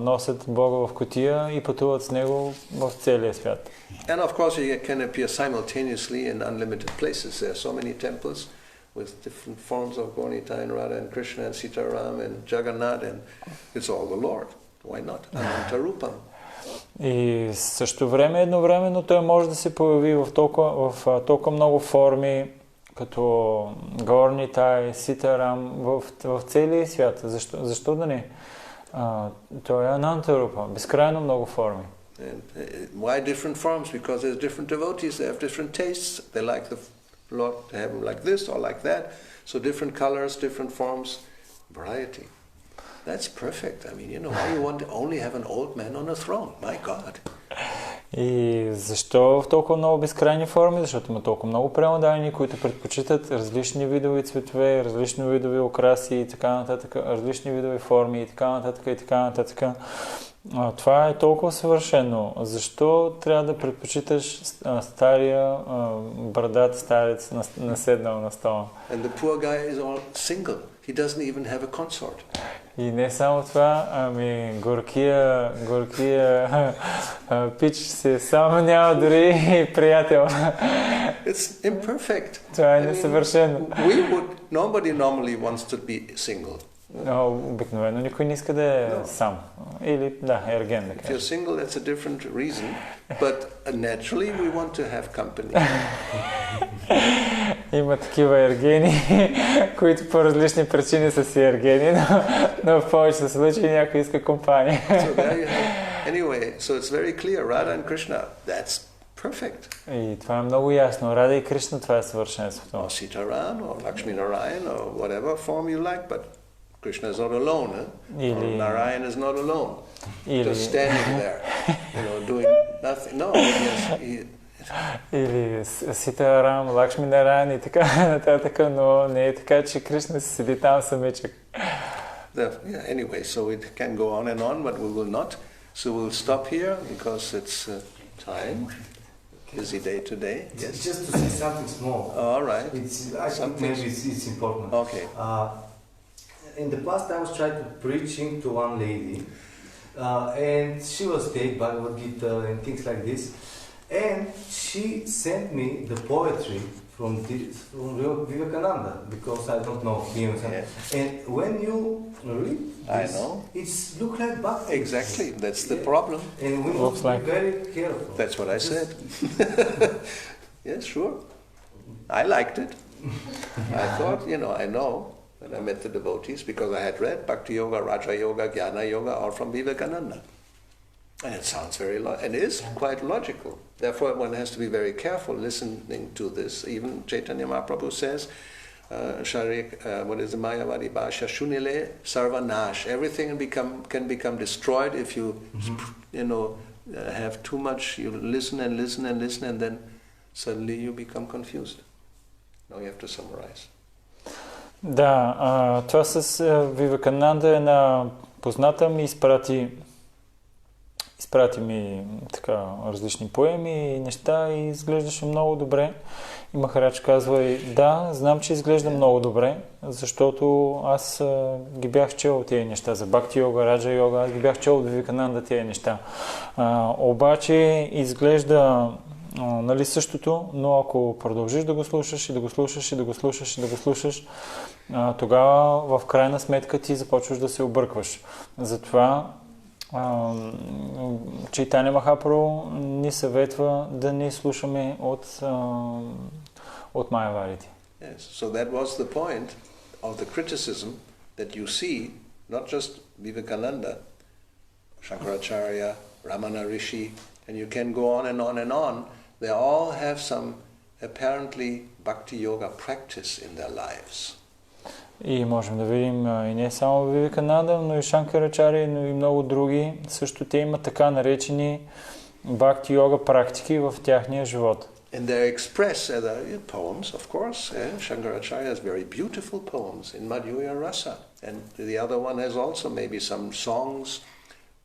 носят Бога в кутия и пътуват с него в целия свят. And of course he can appear simultaneously in unlimited places. There are so many temples with different forms of Gaunita and Radha and Krishna and Sitaram and Jagannath, and it's all the Lord. Why not? Anantarupam. И също време едновременно той може да се появи в толкова много форми, като Горнита и Ситарам в целия свят. Защо да не? Той е анантарупа, безкрайно много форми. And why different forms? Because there's different devotees, they have different tastes. They like the Lord to have him like this or like that. So different colors, different forms, variety. That's perfect. I mean, why you want to only have an old man on a throne? My God. И защо в толкова много безкрайни форми? Защото има толкова много преодайни, които предпочитат различни видови цветове, различни видови окраси и така нататък, различни видови форми и така нататък и така нататък. Това е толкова съвършено. Защо трябва да предпочиташ стария брадат старец наседнал на стола? And the poor guy is all single. He doesn't even have a consort. И не само това, ами горкия пич се само няма дори приятел. It's imperfect. Това е несъвършено. Nobody normally wants to be single. Обикновено никой не иска да е сам. Или ерген да кажа. If you're single, that's a different reason, but naturally we want to have company. Има такива ергени, които по различни причини са си ергени, но в повечето случаи някой иска компания. So there you have. Anyway, so it's very clear, Radha and Krishna, that's perfect. И това е много ясно. Рада и Кришна, това е съвършенството. Or Sitaram, or Lakshmi Narayan, or whatever form you like, but Krishna is not alone, or Narayan is not alone, just standing there, doing nothing. No, yes, или Ситарам, Лакшми Нараян и така нататък, но не е така, че Кришна си седи там самичък. Anyway, so we can go on and on, but we will not. So we'll stop here because it's time. Busy day today. Yes. Just to say something small. All right. I think maybe it's important. Okay. In the past, I was trying to preaching to one lady, and she was take Bhagavad Gita and things like this, and she sent me the poetry from Vivekananda because I don't know him. Yes. And when you read this, it's look like Bhakti. Exactly, that's the problem. And we must be very careful. That's what I said. Yes, sure. I liked it. I thought, I know. When I met the devotees, because I had read Bhakti Yoga, Raja Yoga, Jnana Yoga, all from Vivekananda. And it sounds and is quite logical. Therefore, one has to be very careful listening to this. Even Chaitanya Mahaprabhu says, what is the Mayavadi Bhasha? Shunile Sarvanash. Everything can become destroyed if you, have too much. You listen and listen and listen, and then suddenly you become confused. Now you have to summarize. Да, това с Вивекананда е на позната ми, изпрати ми така различни поеми и неща и изглеждаше много добре. И Махарадж казва и да, знам, че изглежда много добре, защото аз ги бях чел тези неща за Бхакти йога, Раджа йога, аз ги бях чел от Вивекананда тези неща. Обаче изглежда същото, но ако продължиш да го слушаш и да го слушаш и да го слушаш и да го слушаш, тогава в крайна сметка ти започваш да се объркваш. Затова Чайтаня Махапрабху ни съветва да не слушаме от майяварите. Yes, so that was the point of the criticism that you see, not just Vivekananda, Shankaracharya, Ramana Rishi, and you can go on and on and on. They all have some apparently bhakti yoga practice in their lives. И можем да видим и не само Вивекананда, но и Шанкарачари, но и много други. Също те имат така наречени бхакти йога практики в тяхния живот. And they're expressed as poems, of course. Shankaracharya has very beautiful poems in Madhurya Rasa. And the other one has also maybe some songs,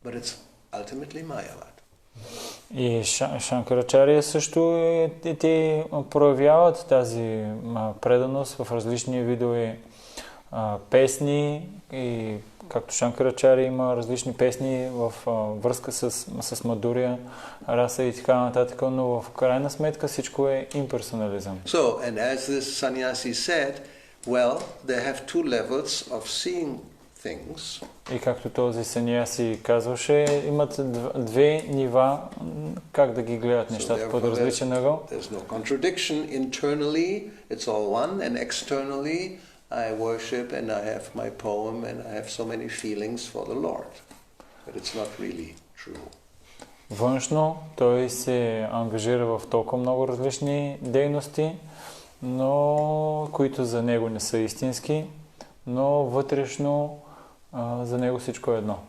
but it's ultimately Mayavad. И Шанкарачария също те проявяват тази преданост в различни видове песни и както Шанкарачария има различни песни в връзка с Мадурия, Раса и така нататък, но в крайна сметка всичко е имперсонализъм. So, and as this sannyasi said, well, they have two levels of seeing things. И както този саньяси казваше, имат две нива как да ги гледат нещата под различен ъгъл. There's no contradiction internally, it's all one, and externally I worship and I have my poem and I have so many feelings for the Lord. But it's not really true. Външно той се ангажира в толкова много различни дейности, но които за него не са истински, но вътрешно за него всичко е едно.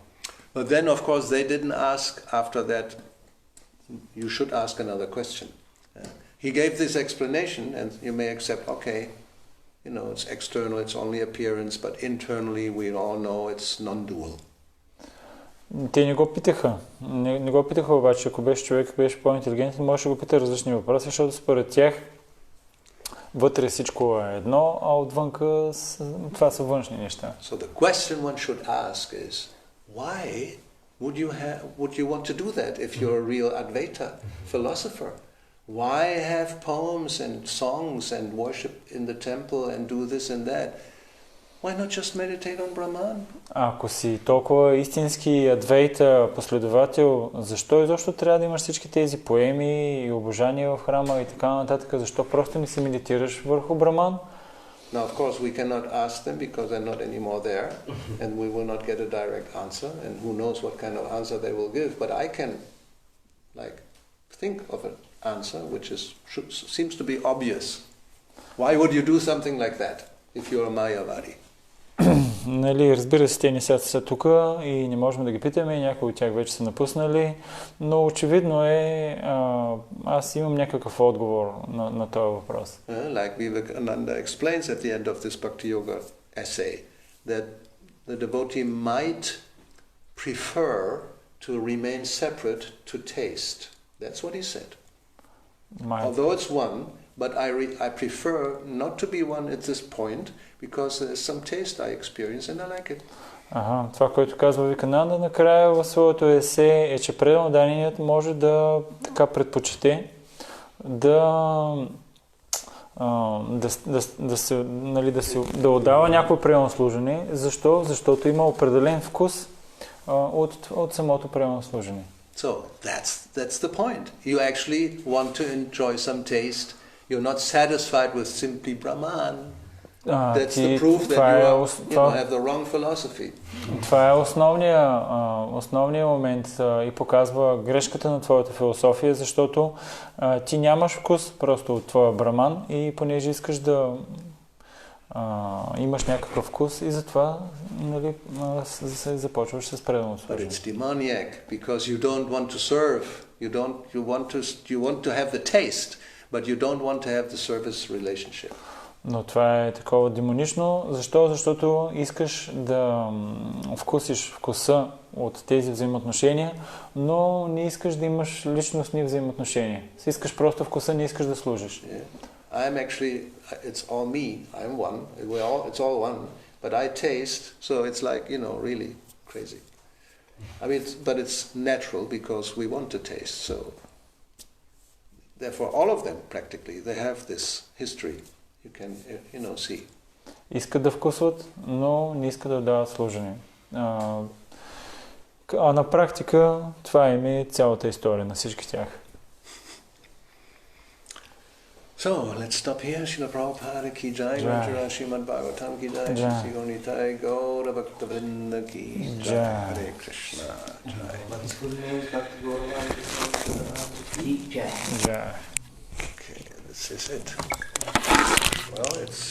But then of course they didn't ask after that, you should ask another question. He gave this explanation and you may accept, okay, you know, it's external, it's only appearance, but internally we all know it's non-dual. Те не го питаха. Не го питаха обаче, ако беше човек, беше по-интелигентен, може да го пита различни въпроси, защото според тях вътре всичко е едно, а отвънка това са външни неща. So the question one should ask is, why would you want to do that if you're a real Advaita philosopher? Why have poems and songs and worship in the temple and do this and that? Why not just meditate on Brahman? Ако си толкова истински адвейта последовател, защо изобщо трябва да имаш всички тези поеми и обожания в храма и така нататък? Защо просто не си медитираш върху Браман? Now, of course, we cannot ask them because they're not anymore there, and we will not get a direct answer, and who knows what kind of answer they will give. But I can, think of an answer which seems to be obvious. Why would you do something like that if you're a Mayavadi? Нали, разбира се, те не са тук и не можем да ги питаме, някои от тях вече са напуснали, но очевидно е, аз имам някакъв отговор на този въпрос. Like Vivekananda explains at the end of this Bhakti Yoga essay, that the devotee might prefer to remain separate to taste. That's what he said. Although it's one, but I prefer not to be one at this point, because there's some taste I experience and I like it. Това, което казва Викананда накрая в своето есе е, че преданният може да така предпочете да отдава някакво преданно служене. Защо? Защото има определен вкус от самото преданно служене. So that's the point. You actually want to enjoy some taste. You're not satisfied with simply Brahman. That's the proof that you have the wrong philosophy. Това е основният момент и показва грешката на твоята философия, защото ти нямаш вкус просто от твоя Браман и понеже искаш да имаш някакъв вкус и затова започваш с преданно служение. But it's demoniac because you don't want to serve. You want to have the taste, but you don't want to have the service relationship. Но това е такова демонично. Защо? Защото искаш да вкусиш вкуса от тези взаимоотношения, но не искаш да имаш личностни взаимоотношения. Искаш просто вкуса, не искаш да служиш. I'm actually, it's all me, I'm one, it's all one, but I taste, so it's like, really crazy. I mean, but it's natural because we want to taste, so therefore all of them practically, they have this history, you can, see. Искат да вкусват, но не искат да дават служение. А на практика това е цялата история на всички тях. So, let's stop here. Srila Prabhupada ki jai, Rajara Srimad Bhagavatam ki jai, Shri Gaunitai Gaura Bhakta-vrinda ki jai, Hare Krishna, jai. Okay, this is it. Well, it's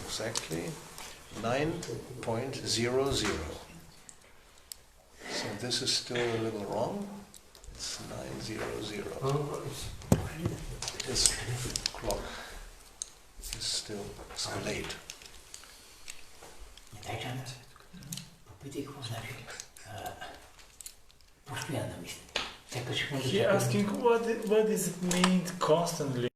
exactly 9.00. So this is still a little wrong. It's 9:00. This clock is still so late. He asking what does it mean constantly?